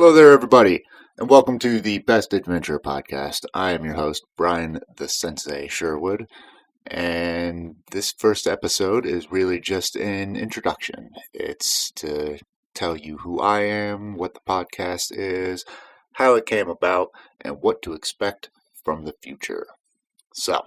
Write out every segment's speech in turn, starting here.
Hello there, everybody, and welcome to the Best Adventure Podcast. I am your host, Brian the Sensei Sherwood, and this first episode is really just an introduction. It's to tell you who I am, what the podcast is, how it came about, and what to expect from the future. So,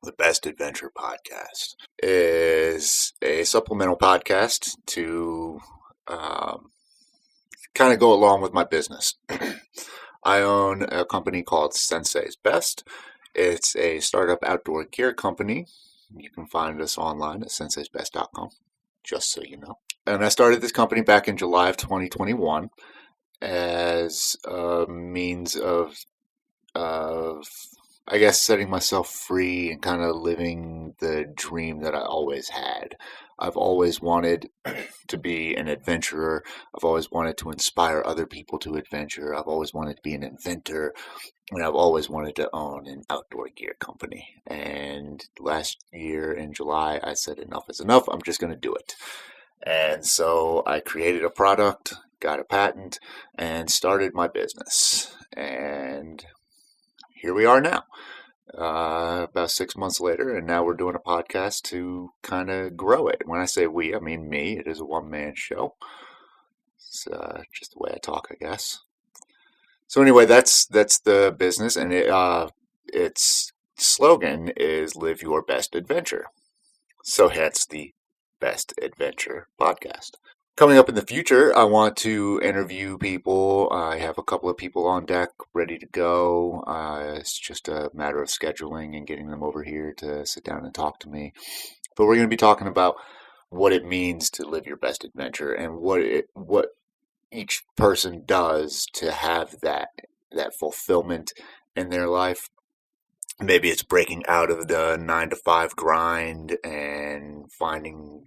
the Best Adventure Podcast is a supplemental podcast to kind of go along with my business. I own a company called Sensei's Best. It's a startup outdoor gear company. You can find us online at senseisbest.com, just so you know. And I started this company back in July of 2021 as a means of I guess, setting myself free and kind of living the dream that I always had. I've always wanted to be an adventurer. I've always wanted to inspire other people to adventure. I've always wanted to be an inventor. And I've always wanted to own an outdoor gear company. And last year in July, I said enough is enough. I'm just going to do it. And so I created a product, got a patent, and started my business. And here we are now, about 6 months later, and now we're doing a podcast to kind of grow it. When I say we, I mean me. It is a one-man show. It's just the way I talk, I guess. So anyway, that's the business, and its slogan is "Live Your Best Adventure." So hence the Best Adventure Podcast. Coming up in the future, I want to interview people. I have a couple of people on deck ready to go. It's just a matter of scheduling and getting them over here to sit down and talk to me. But we're going to be talking about what it means to live your best adventure and what each person does to have that fulfillment in their life. Maybe it's breaking out of the 9-to-5 grind and finding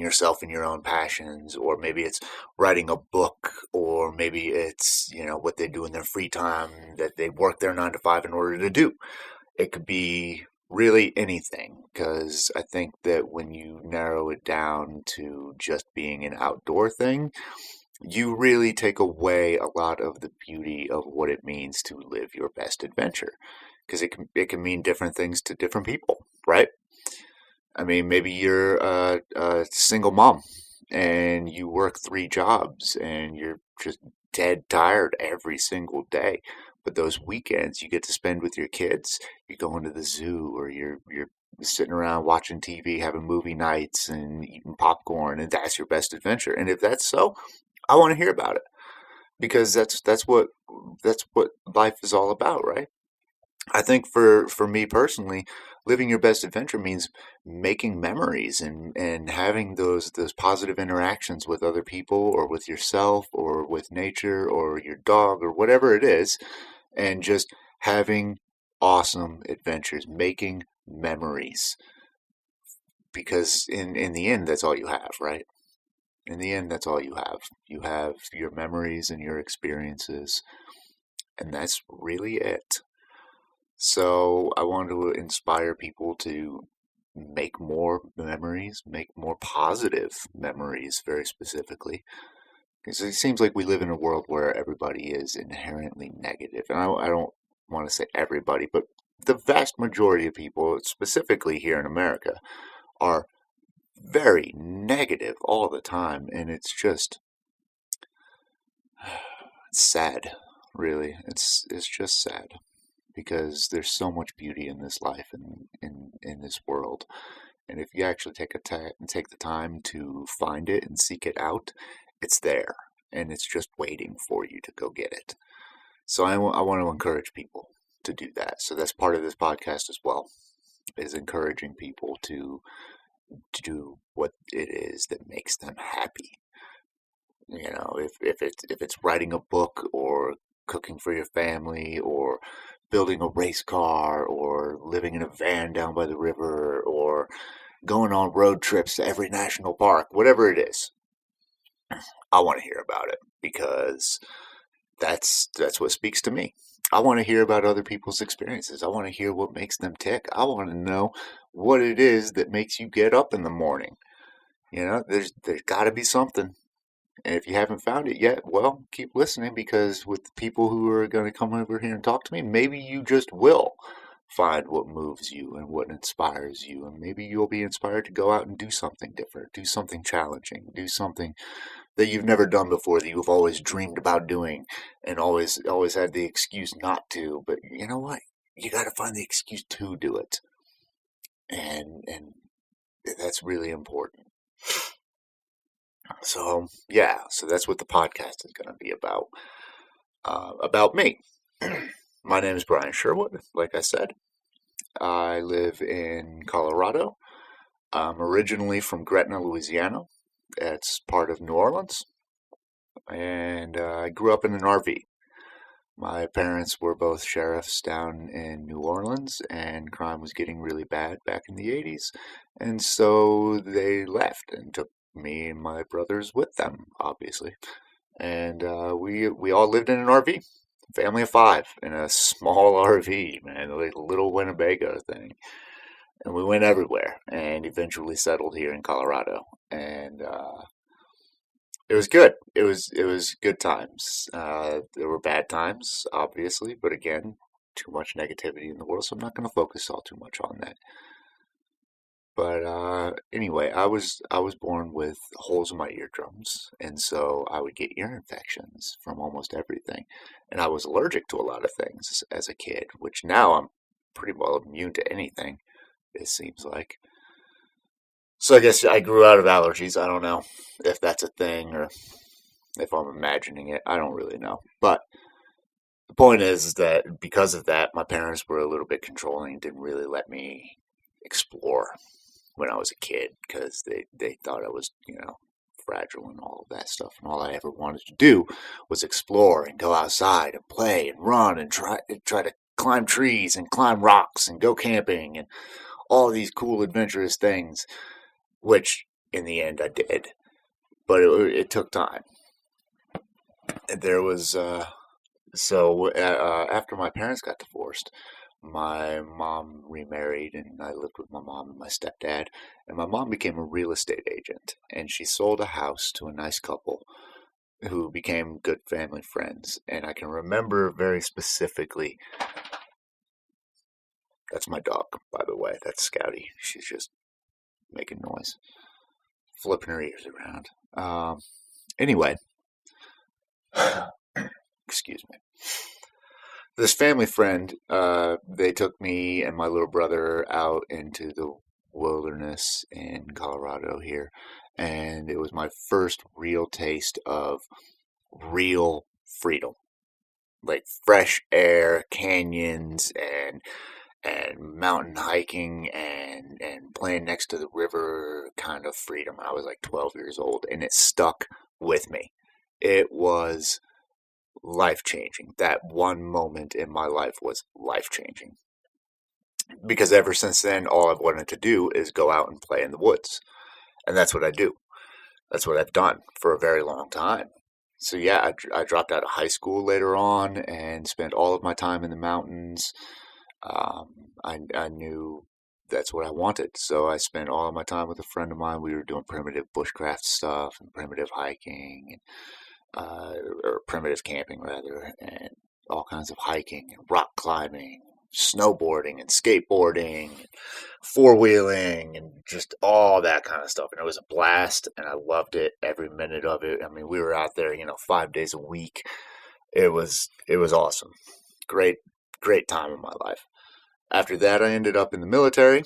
yourself in your own passions, or maybe it's writing a book, or maybe it's, what they do in their free time that they work their 9-to-5 in order to do. It could be really anything, because I think that when you narrow it down to just being an outdoor thing, you really take away a lot of the beauty of what it means to live your best adventure, because it can mean different things to different people, right? I mean, maybe you're a single mom and you work 3 jobs and you're just dead tired every single day. But those weekends you get to spend with your kids, you're going to the zoo, or you're sitting around watching TV, having movie nights and eating popcorn, and that's your best adventure. And if that's so, I want to hear about it, because that's what life is all about, right? I think for me personally, living your best adventure means making memories and having those positive interactions with other people, or with yourself, or with nature, or your dog, or whatever it is, and just having awesome adventures, making memories. Because in the end, that's all you have, right? In the end, that's all you have. You have your memories and your experiences, and that's really it. So I want to inspire people to make more memories, make more positive memories, very specifically. Because it seems like we live in a world where everybody is inherently negative. And I don't want to say everybody, but the vast majority of people, specifically here in America, are very negative all the time. And it's just sad, really. It's just sad, because there's so much beauty in this life and in this world. And if you actually take the time to find it and seek it out, it's there, and it's just waiting for you to go get it. So I want to encourage people to do that. So that's part of this podcast as well, is encouraging people to do what it is that makes them happy. If it's writing a book, or cooking for your family, or building a race car, or living in a van down by the river, or going on road trips to every national park, whatever it is, I want to hear about it, because that's what speaks to me. I want to hear about other people's experiences. I want to hear what makes them tick. I want to know what it is that makes you get up in the morning. There's got to be something. And if you haven't found it yet, well, keep listening, because with the people who are going to come over here and talk to me, maybe you just will find what moves you and what inspires you. And maybe you'll be inspired to go out and do something different, do something challenging, do something that you've never done before, that you've always dreamed about doing and always had the excuse not to. But you know what? You got to find the excuse to do it. And that's really important. So yeah, so that's what the podcast is going to be about me. My name is Brian Sherwood. Like I said, I live in Colorado. I'm originally from Gretna, Louisiana. It's part of New Orleans, and I grew up in an RV. My parents were both sheriffs down in New Orleans, and crime was getting really bad back in the 80s. And so they left and took me and my brothers with them, obviously. And we all lived in an RV, family of 5, in a small RV, man, like a little Winnebago thing. And we went everywhere, and eventually settled here in Colorado. And it was good. It was good times. There were bad times, obviously, but again, too much negativity in the world, so I'm not going to focus all too much on that. But anyway, I was born with holes in my eardrums, and so I would get ear infections from almost everything, and I was allergic to a lot of things as a kid, which now I'm pretty well immune to anything, it seems like. So I guess I grew out of allergies. I don't know if that's a thing or if I'm imagining it. I don't really know. But the point is that because of that, my parents were a little bit controlling, didn't really let me explore when I was a kid, because they thought I was, fragile and all of that stuff. And all I ever wanted to do was explore and go outside and play and run and try to climb trees and climb rocks and go camping and all these cool adventurous things, which in the end I did. But it took time. There was after my parents got divorced, my mom remarried, and I lived with my mom and my stepdad. And my mom became a real estate agent, and she sold a house to a nice couple who became good family friends. And I can remember very specifically. That's my dog, by the way. That's Scouty. She's just making noise, flipping her ears around. Anyway, excuse me. This family friend, they took me and my little brother out into the wilderness in Colorado here, and it was my first real taste of real freedom, like fresh air, canyons, and mountain hiking and playing next to the river kind of freedom. I was like 12 years old, and it stuck with me. It was life-changing. That one moment in my life was life-changing, because ever since then, all I've wanted to do is go out and play in the woods, and that's what I do. That's what I've done for a very long time. So yeah, I dropped out of high school later on and spent all of my time in the mountains. I knew that's what I wanted, so I spent all of my time with a friend of mine. We were doing primitive bushcraft stuff and primitive hiking, or primitive camping rather, and all kinds of hiking and rock climbing, snowboarding and skateboarding, and four-wheeling, and just all that kind of stuff. And it was a blast, and I loved it, every minute of it. I mean, we were out there, 5 days a week. It was awesome. Great time in my life. After that, I ended up in the military.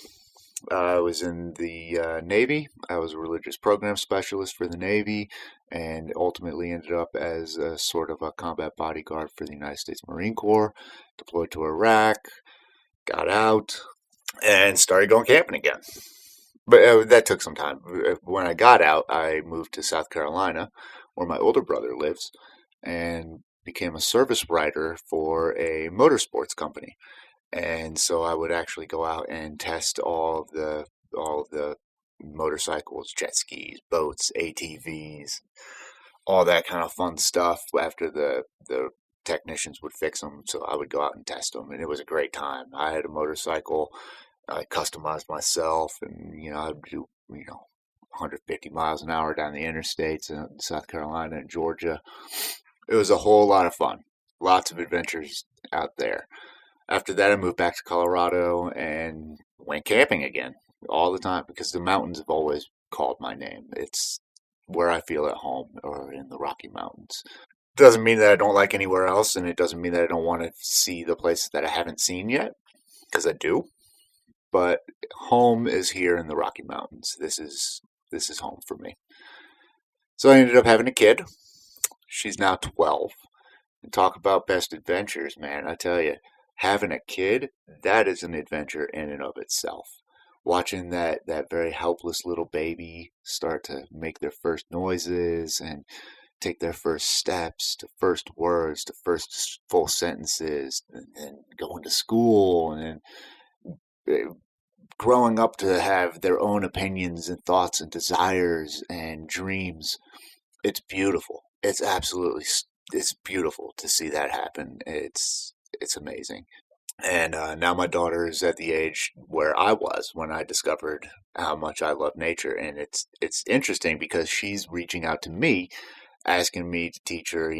I was in the Navy. I was a religious program specialist for the Navy, and ultimately ended up as a sort of a combat bodyguard for the United States Marine Corps. Deployed to Iraq, got out, and started going camping again. But that took some time. When I got out, I moved to South Carolina, where my older brother lives, and became a service writer for a motorsports company. And so I would actually go out and test all of the motorcycles, jet skis, boats, ATVs, all that kind of fun stuff after the technicians would fix them. So I would go out and test them, and it was a great time. I had a motorcycle. I customized myself, and I would do 150 miles an hour down the interstates in South Carolina and Georgia. It was a whole lot of fun. Lots of adventures out there. After that, I moved back to Colorado and went camping again all the time because the mountains have always called my name. It's where I feel at home, or in the Rocky Mountains. Doesn't mean that I don't like anywhere else, and it doesn't mean that I don't want to see the places that I haven't seen yet, because I do. But home is here in the Rocky Mountains. This is home for me. So I ended up having a kid. She's now 12. And talk about best adventures, man. I tell you, having a kid, that is an adventure in and of itself. Watching that very helpless little baby start to make their first noises and take their first steps to first words to first full sentences, and then going to school, and then growing up to have their own opinions and thoughts and desires and dreams. It's beautiful. It's beautiful to see that happen. It's amazing. And now my daughter is at the age where I was when I discovered how much I love nature, and it's interesting because she's reaching out to me, asking me to teach her,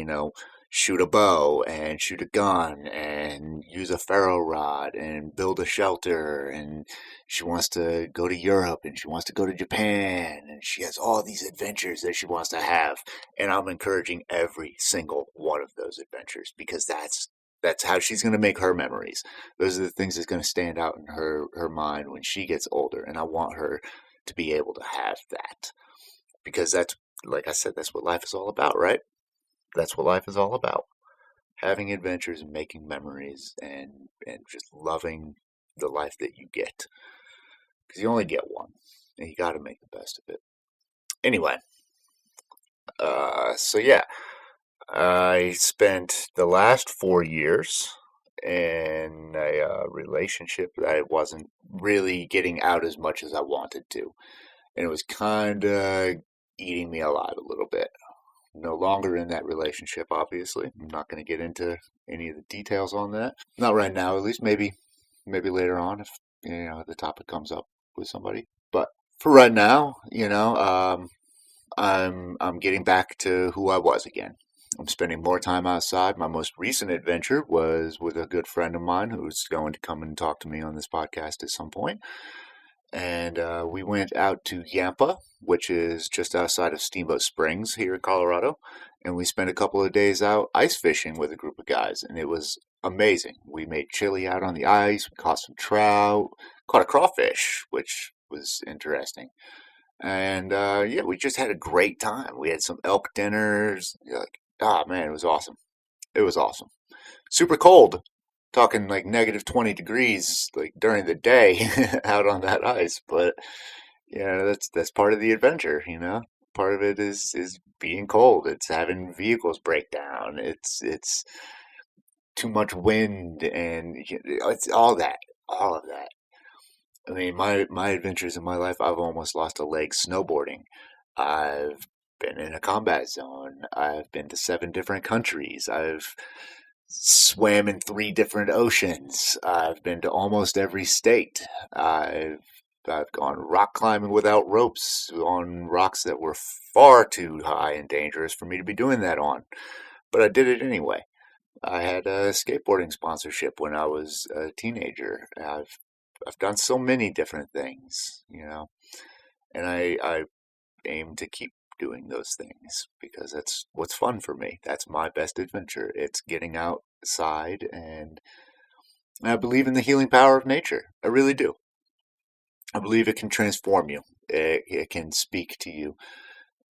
shoot a bow and shoot a gun and use a ferro rod and build a shelter. And she wants to go to Europe and she wants to go to Japan, and she has all these adventures that she wants to have. And I'm encouraging every single one of those adventures because that's how she's going to make her memories. Those are the things that's going to stand out in her mind when she gets older. And I want her to be able to have that because that's, like I said, that's what life is all about, right? That's what life is all about. Having adventures and making memories and just loving the life that you get. Because you only get one. And you got to make the best of it. Anyway, so yeah, I spent the last 4 years in a relationship that I wasn't really getting out as much as I wanted to. And it was kind of eating me alive a little bit. No longer in that relationship, obviously. I'm not going to get into any of the details on that. Not right now, at least. Maybe later on if the topic comes up with somebody. But for right now, I'm getting back to who I was again. I'm spending more time outside. My most recent adventure was with a good friend of mine who's going to come and talk to me on this podcast at some point. And we went out to Yampa, which is just outside of Steamboat Springs here in Colorado. And we spent a couple of days out ice fishing with a group of guys. And it was amazing. We made chili out on the ice. We caught some trout, caught a crawfish, which was interesting. And yeah, we just had a great time. We had some elk dinners. Man, it was awesome. It was awesome. Super cold. Talking like negative 20 degrees like during the day out on that ice. But yeah, that's part of the adventure. Part of it is being cold. It's having vehicles break down. It's too much wind, and it's all of that. I mean, my adventures in my life, I've almost lost a leg snowboarding. I've been in a combat zone. I've been to 7 different countries. I've swam in 3 different oceans. I've been to almost every state. I've gone rock climbing without ropes on rocks that were far too high and dangerous for me to be doing that on. But I did it anyway. I had a skateboarding sponsorship when I was a teenager. I've done so many different things, and I aim to keep doing those things because that's what's fun for me. That's my best adventure. It's getting outside, and I believe in the healing power of nature. I really do. I believe it can transform you. It can speak to you,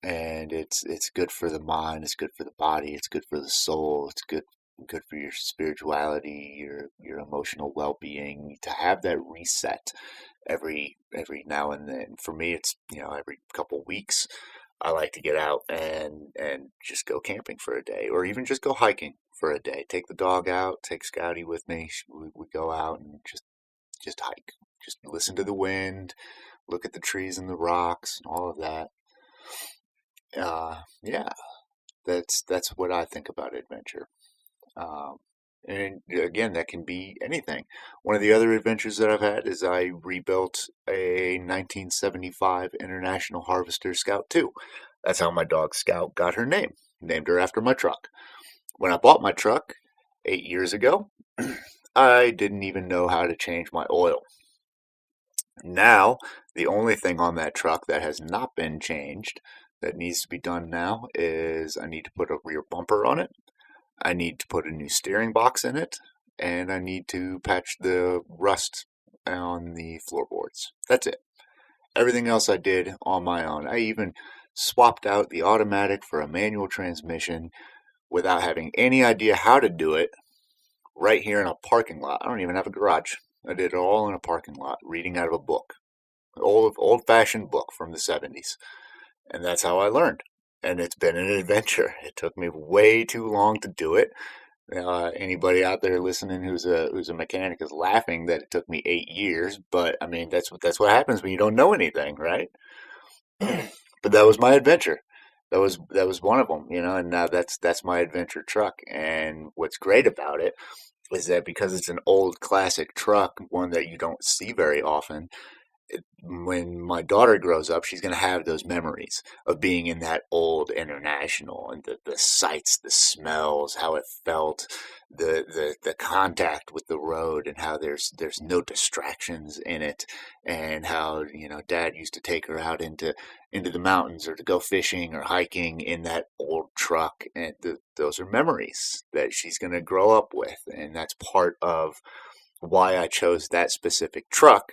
and it's good for the mind. It's good for the body. It's good for the soul. It's good for your spirituality, your emotional well-being, to have that reset every now and then. For me, it's every couple weeks. I like to get out and just go camping for a day, or even just go hiking for a day. Take the dog out, take Scouty with me. We go out and just hike. Just listen to the wind, look at the trees and the rocks and all of that. Yeah, that's what I think about adventure. And again, that can be anything. One of the other adventures that I've had is I rebuilt a 1975 International Harvester Scout 2. That's how my dog Scout got her name, named her after my truck. When I bought my truck 8 years ago, I didn't even know how to change my oil. Now, the only thing on that truck that has not been changed that needs to be done now is I need to put a rear bumper on it. I need to put a new steering box in it, and I need to patch the rust on the floorboards. That's it. Everything else I did on my own. I even swapped out the automatic for a manual transmission without having any idea how to do it right here in a parking lot. I don't even have a garage. I did it all in a parking lot, reading out of a book, an old-fashioned book from the 70s. And that's how I learned. And it's been an adventure. It took me way too long to do it. Anybody out there listening who's a mechanic is laughing that it took me 8 years, but I mean that's what happens when you don't know anything, right? But that was my adventure. That was one of them, and now that's my adventure truck. And what's great about it is that because it's an old classic truck, one that you don't see very often, when my daughter grows up, she's going to have those memories of being in that old International and the sights, the smells, how it felt, the contact with the road, and how there's no distractions in it, and how Dad used to take her out into the mountains or to go fishing or hiking in that old truck, and those are memories that she's going to grow up with, and that's part of why I chose that specific truck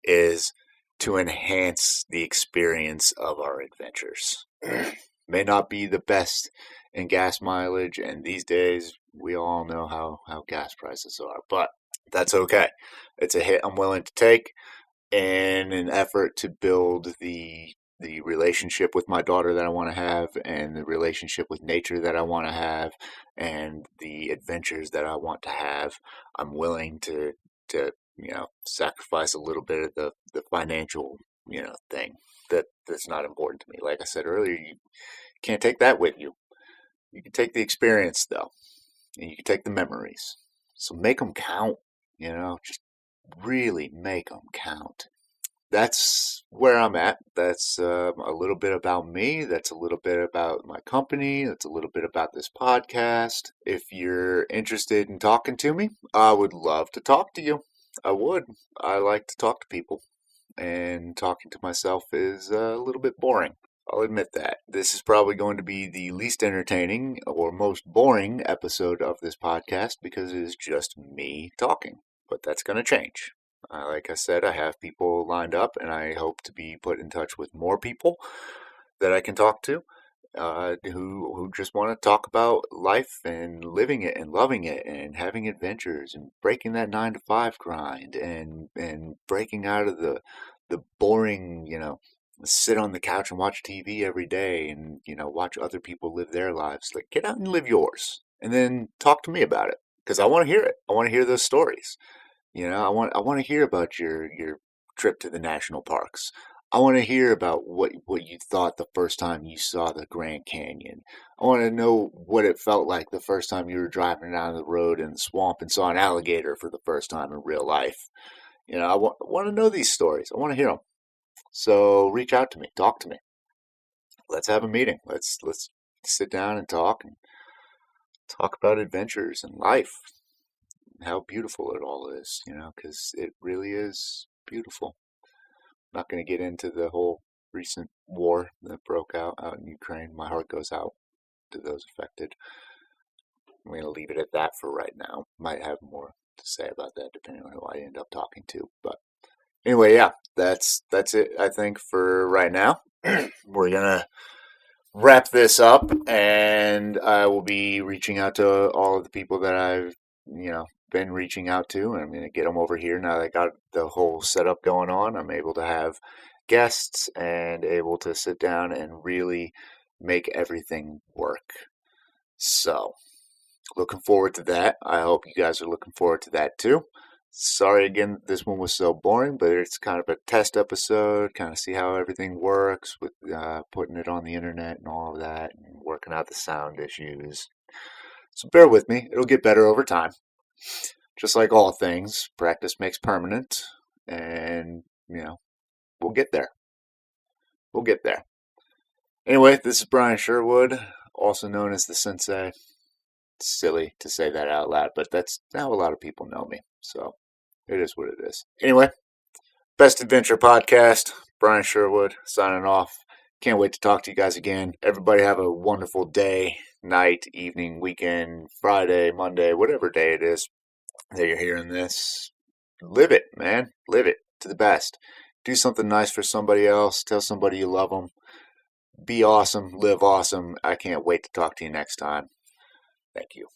is to enhance the experience of our adventures. May not be the best in gas mileage, and these days we all know how gas prices are, but that's okay. It's a hit I'm willing to take in an effort to build the relationship with my daughter that I want to have, and the relationship with nature that I want to have, and the adventures that I want to have. I'm willing to sacrifice a little bit of the financial thing that's not important to me. Like I said earlier, you can't take that with you. You can take the experience though, and you can take the memories. So make them count. Just really make them count. That's where I'm at. That's a little bit about me. That's a little bit about my company. That's a little bit about this podcast. If you're interested in talking to me, I would love to talk to you. I would. I like to talk to people, and talking to myself is a little bit boring. I'll admit that. This is probably going to be the least entertaining or most boring episode of this podcast because it is just me talking. But that's going to change. Like I said, I have people lined up, and I hope to be put in touch with more people that I can talk to, who just want to talk about life and living it and loving it and having adventures and breaking that 9 to 5 grind and breaking out of the boring, sit on the couch and watch TV every day and watch other people live their lives. Like, get out and live yours, and then talk to me about it because I want to hear it. I want to hear those stories. I want to hear about your trip to the national parks. I want to hear about what you thought the first time you saw the Grand Canyon. I want to know what it felt like the first time you were driving down the road in the swamp and saw an alligator for the first time in real life. I want to know these stories. I want to hear them. So reach out to me, talk to me. Let's have a meeting. Let's sit down and talk about adventures and life. How beautiful it all is, because it really is beautiful. I'm not going to get into the whole recent war that broke out in Ukraine. My heart goes out to those affected. I'm going to leave it at that for right now. Might have more to say about that depending on who I end up talking to. But anyway, yeah, that's it, I think, for right now. We're going to wrap this up, and I will be reaching out to all of the people that I've, been reaching out to, and I'm going to get them over here now that I got the whole setup going on. I'm able to have guests and able to sit down and really make everything work. So, looking forward to that. I hope you guys are looking forward to that too. Sorry again, this one was so boring, but it's kind of a test episode, kind of see how everything works with putting it on the internet and all of that, and working out the sound issues. So bear with me. It'll get better over time. just like all things, practice makes permanent, and we'll get there. We'll get there. Anyway, this is Brian Sherwood, also known as the Sensei. It's silly to say that out loud, but that's how a lot of people know me. So it is what it is. Anyway, Best Adventure Podcast. Brian Sherwood signing off. Can't wait to talk to you guys again. Everybody have a wonderful day, night, evening, weekend, Friday, Monday, whatever day it is that you're hearing this. Live it, man. Live it to the best. Do something nice for somebody else. Tell somebody you love them. Be awesome. Live awesome. I can't wait to talk to you next time. Thank you.